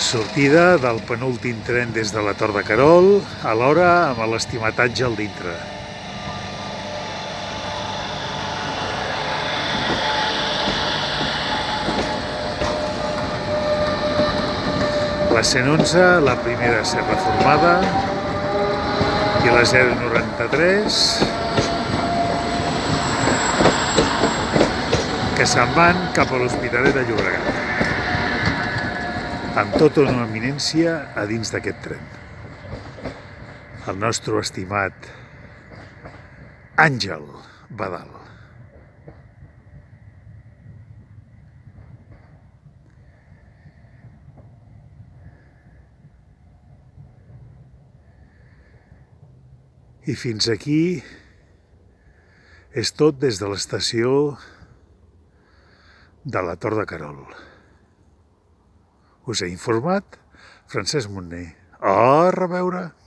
Sortida del penúltim tren des de la Tor de Querol, alhora amb l'estimat Àngel dintre. La 111, la primera a ser reformada, i la 093, que se'n van cap a l'Hospitalet de Llobregat, amb tota una eminència a dins d'aquest tren. El nostre estimat Àngel Badal. I fins aquí és tot des de l'estació de la Tor de Querol. Us he informat Francesc Montner. A reveure!